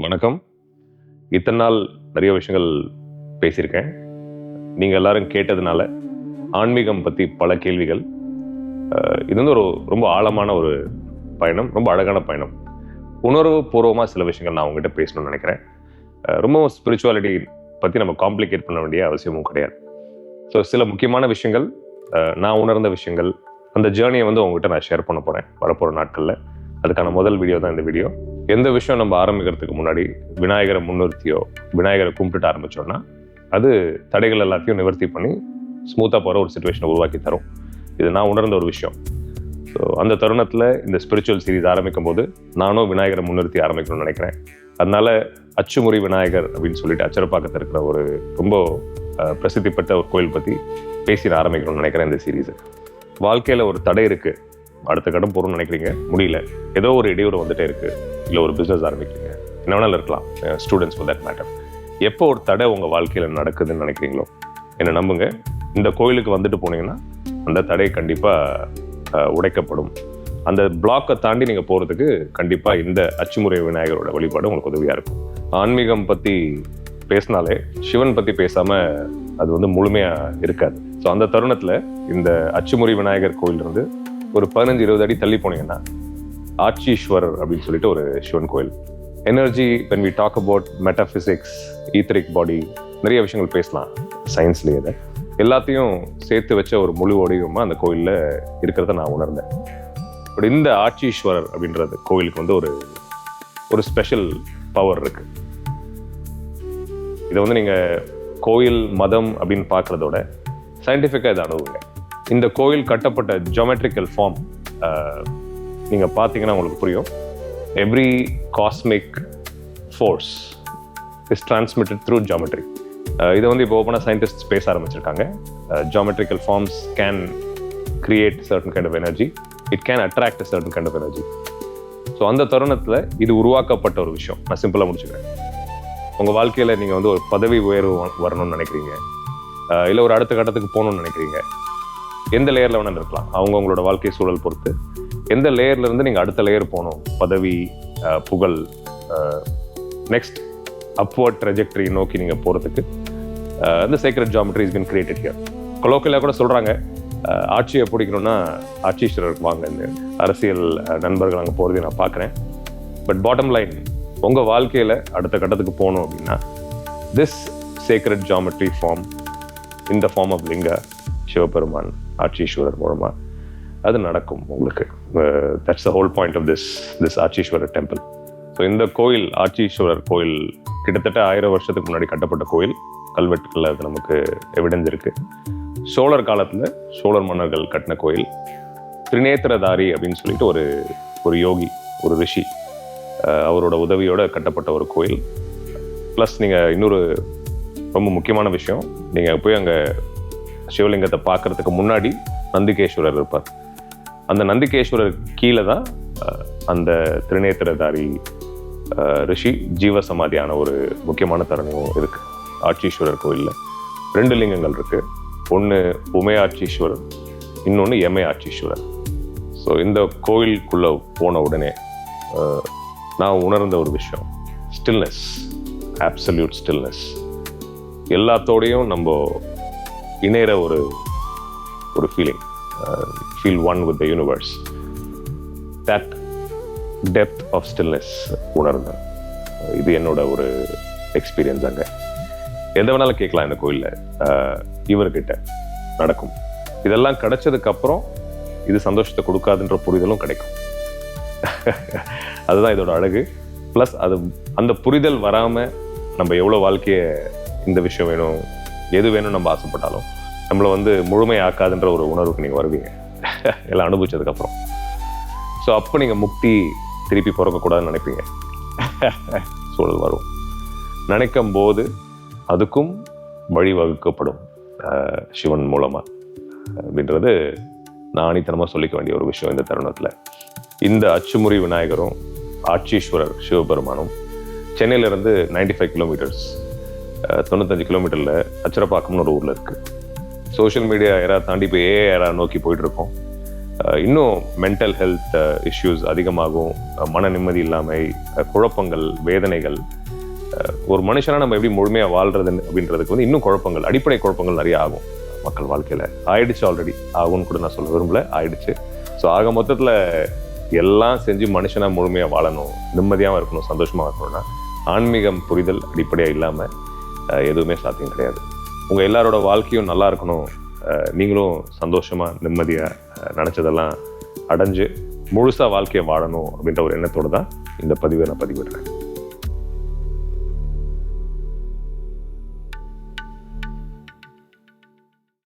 வணக்கம். இத்தனை நாள் நிறைய விஷயங்கள் பேசியிருக்கேன். நீங்கள் எல்லாரும் கேட்டதுனால ஆன்மீகம் பற்றி பல கேள்விகள். இது வந்து ரொம்ப ஆழமான ஒரு பயணம், ரொம்ப அழகான பயணம். உணர்வு பூர்வமாக சில விஷயங்கள் நான் உங்ககிட்ட பேசணும்னு நினைக்கிறேன். ரொம்ப ஸ்பிரிச்சுவாலிட்டி பற்றி நம்ம காம்ப்ளிகேட் பண்ண வேண்டிய அவசியமும் கிடையாது. ஸோ சில முக்கியமான விஷயங்கள், நான் உணர்ந்த விஷயங்கள், அந்த ஜேர்னியை வந்து உங்ககிட்ட நான் ஷேர் பண்ண போகிறேன் வரப்போகிற நாட்களில். அதுக்கான முதல் வீடியோ தான் இந்த வீடியோ. எந்த விஷயம் நம்ம ஆரம்பிக்கிறதுக்கு முன்னாடி விநாயகரை முன்னிறுத்தியோ விநாயகரை கும்பிட்டுட்டு ஆரம்பிச்சோம்னா அது தடைகள் எல்லாத்தையும் நிவர்த்தி பண்ணி ஸ்மூத்தாக போகிற ஒரு சுச்சுவேஷனை உருவாக்கி தரும். இது நான் உணர்ந்த ஒரு விஷயம். ஸோ அந்த தருணத்தில் இந்த ஸ்பிரிச்சுவல் சீரீஸ் ஆரம்பிக்கும் போது நானும் விநாயகரை முன்னிறுத்தி ஆரம்பிக்கணும்னு நினைக்கிறேன். அதனால அச்சுமுறி விநாயகர் அப்படின்னு சொல்லிட்டு அச்சரப்பாக்கத்தில் இருக்கிற ஒரு ரொம்ப பிரசித்தி பெற்ற ஒரு கோயில் பற்றி பேசி ஆரம்பிக்கணும்னு நினைக்கிறேன் இந்த சீரீஸை. வாழ்க்கையில் ஒரு தடை இருக்குது, அடுத்த கடன் போகிறோம்னு நினைக்கிறீங்க, முடியல, ஏதோ ஒரு இடையூறு வந்துட்டே இருக்குது, இல்லை ஒரு பிஸ்னஸ் ஆரம்பிக்கிறீங்க, என்ன வேணாலும் இருக்கலாம், ஸ்டூடெண்ட்ஸ் ஃபார் தட் மேட்டர். எப்போ ஒரு தடை உங்கள் வாழ்க்கையில் நடக்குதுன்னு நினைக்கிறீங்களோ என்னை நம்புங்க, இந்த கோயிலுக்கு வந்துட்டு போனீங்கன்னா அந்த தடை கண்டிப்பாக உடைக்கப்படும். அந்த பிளாக்கை தாண்டி நீங்கள் போகிறதுக்கு கண்டிப்பாக இந்த அச்சுமுறை விநாயகரோட வழிபாடு உங்களுக்கு உதவியாக இருக்கும். ஆன்மீகம் பற்றி பேசினாலே சிவன் பற்றி பேசாமல் அது வந்து முழுமையாக இருக்காது. ஸோ அந்த தருணத்தில் இந்த அச்சுமுறை விநாயகர் கோயிலிருந்து ஒரு 15-20 அடி தள்ளி போனீங்கன்னா ஆட்சீஸ்வரர் அப்படின்னு சொல்லிட்டு ஒரு சிவன் கோயில். Energy, when we talk about metaphysics, etheric body, நிறைய விஷயங்கள் பேசலாம் சயின்ஸ்லேயே. அதை எல்லாத்தையும் சேர்த்து வச்ச ஒரு முழு வடிவமாக அந்த கோயிலில் இருக்கிறத நான் உணர்ந்தேன். பட் இந்த ஆட்சீஸ்வரர் அப்படின்றது கோயிலுக்கு வந்து ஒரு ஸ்பெஷல் பவர் இருக்கு. இதை வந்து நீங்கள் கோயில் மதம் அப்படின்னு பார்க்குறதோட சயின்டிஃபிக்காக இதை அணுகுங்க. இந்த கோயில் கட்டப்பட்ட ஜியோமெட்ரிக்கல் ஃபார்ம் நீங்கள் பார்த்தீங்கன்னா உங்களுக்கு புரியும். Every cosmic force is transmitted through geometry. இதை வந்து இப்போ ஓப்பனாக சயின்டிஸ்ட் பேச ஆரம்பிச்சிருக்காங்க. Geometrical forms can create certain kind of energy, it can attract certain kind of energy. So அந்த தருணத்தில் இது உருவாக்கப்பட்ட ஒரு விஷயம். நான் சிம்பிளாக முடிச்சுக்கிறேன். உங்கள் வாழ்க்கையில் நீங்கள் வந்து ஒரு பதவி உயர்வு வரணும்னு நினைக்கிறீங்க, இல்லை ஒரு அடுத்த கட்டத்துக்கு போகணும்னு நினைக்கிறீங்க, எந்த லேயரில் வேணாலும் இருக்கலாம், அவங்களோட வாழ்க்கை சூழல் பொறுத்து எந்த லேயர்லேருந்து நீங்கள் அடுத்த லேயர் போகணும், பதவி, புகழ், நெக்ஸ்ட் அப்வர்ட் ட்ரெஜெக்டரி நோக்கி நீங்கள் போகிறதுக்கு இந்த secret geometry is been created here. கொலோக்கியலாக கூட சொல்கிறாங்க, ஆட்சியை பிடிக்கணும்னா ஆட்சீஸ்வரருக்கு வாங்கன்னு. அரசியல் நண்பர்கள் அங்கே போகிறதையும் நான் பார்க்குறேன். பட் பாட்டம் லைன், உங்கள் வாழ்க்கையில் அடுத்த கட்டத்துக்கு போகணும் அப்படின்னா this secret geometry form in the form of linga Sivaperuman Aatcheeswarar மூலமாக அது நடக்கும் உங்களுக்கு. That's the whole point of this Aatcheeswarar temple. So இந்த கோயில், ஆட்சீஸ்வரர் கோயில், கிட்டத்தட்ட 1000 வருஷத்துக்கு முன்னாடி கட்டப்பட்ட கோயில். கல்வெட்டுகளில் அது நமக்கு எவிடன்ஸ் இருக்கு. சோழர் காலத்தில் சோழர் மன்னர்கள் கட்டின கோயில். திரிநேத்திரதாரி அப்படின்னு சொல்லிட்டு ஒரு யோகி, ஒரு ரிஷி, அவரோட உதவியோட கட்டப்பட்ட ஒரு கோயில். ப்ளஸ் நீங்கள் இன்னொரு ரொம்ப முக்கியமான விஷயம், நீங்கள் போய் அங்கே சிவலிங்கத்தை பார்க்கறதுக்கு முன்னாடி நந்திகேஸ்வரர் இருப்பார். அந்த நந்திகேஸ்வரர் கீழே தான் அந்த திரிநேத்திரதாரி ரிஷி ஜீவசமாதியான ஒரு முக்கியமான தருணமும் இருக்கு. ஆட்சீஸ்வரர் கோயிலில் 2 லிங்கங்கள் இருக்கு. ஒன்று உமையாட்சீஸ்வரர், இன்னொன்று எமையாட்சீஸ்வரர். ஸோ இந்த கோயிலுக்குள்ளே போன உடனே நான் உணர்ந்த ஒரு விஷயம், ஸ்டில்னஸ், அப்சல்யூட் ஸ்டில்னஸ். எல்லாத்தோடையும் நம்ம இணைகிற ஒரு feeling, feel one with the universe. That depth of stillness உணர்ந்தேன். இது என்னோட ஒரு எக்ஸ்பீரியன்ஸ். அங்கே எதை வேணாலும் கேட்கலாம் இந்த கோயிலில், இவர்கிட்ட நடக்கும். இதெல்லாம் கிடைச்சதுக்கப்புறம் இது சந்தோஷத்தை கொடுக்காதுன்ற புரிதலும் கிடைக்கும். அதுதான் இதோட அழகு. ப்ளஸ் அந்த புரிதல் வராமல் நம்ம எவ்வளோ வாழ்க்கையை இந்த விஷயம் வேணும், எது வேணும் நம்ம ஆசைப்பட்டாலும் நம்மளை வந்து முழுமையாக்காதுன்ற ஒரு உணர்வுக்கு நீங்கள் வருவீங்க எல்லாம் அனுபவிச்சதுக்கப்புறம். ஸோ அப்போ நீங்கள் முக்தி திருப்பி பிறக்கக்கூடாதுன்னு நினைப்பீங்க. சூழல் வரும். நினைக்கும் போது அதுக்கும் வழிவகுக்கப்படும் சிவன் மூலமாக அப்படின்றது நான் ஆணித்தனமாக சொல்லிக்க வேண்டிய ஒரு விஷயம். இந்த தருணத்தில் இந்த அச்சுமுறி விநாயகரும் ஆட்சீஸ்வரர் சிவபெருமானும் சென்னையிலேருந்து 95 கிலோமீட்டர்ஸ், 95 கிலோமீட்டரில் அச்சரப்பாக்கம்னு ஒரு ஊரில் இருக்குது. சோஷியல் மீடியா ஏரா தாண்டி இப்போ ஏஆரா நோக்கி போயிட்டுருக்கோம். இன்னும் மென்டல் ஹெல்த் இஷ்யூஸ் அதிகமாகும், மன நிம்மதி இல்லாமை, குழப்பங்கள், வேதனைகள், ஒரு மனுஷனா நம்ம எப்படி முழுமையாக வாழ்றது அப்படின்றதுக்கு வந்து இன்னும் குழப்பங்கள், அடிப்படை குழப்பங்கள் நிறைய ஆகும் மக்கள் வாழ்க்கையில். ஆயிடுச்சு, ஆல்ரெடி ஆகும்னு கூட நான் சொல்ல விரும்பல, ஆயிடுச்சு. ஸோ ஆக மொத்தத்தில் எல்லாம் செஞ்சு மனுஷனாக முழுமையாக வாழணும், நிம்மதியாகவும் இருக்கணும், சந்தோஷமாக இருக்கணும்னா ஆன்மீகம் புரிதல் அடிப்படையாக இல்லாமல் எதுவுமே சாத்தியம் கிடையாது. உங்கள் எல்லாரோட வாழ்க்கையும் நல்லா இருக்கணும், நீங்களும் சந்தோஷமாக நிம்மதியாக நினச்சதெல்லாம் அடைஞ்சு முழுசாக வாழ்க்கையை வாழணும் அப்படின்ற ஒரு எண்ணத்தோடு தான் இந்த பதிவை நான் பதிவிடுறேன்.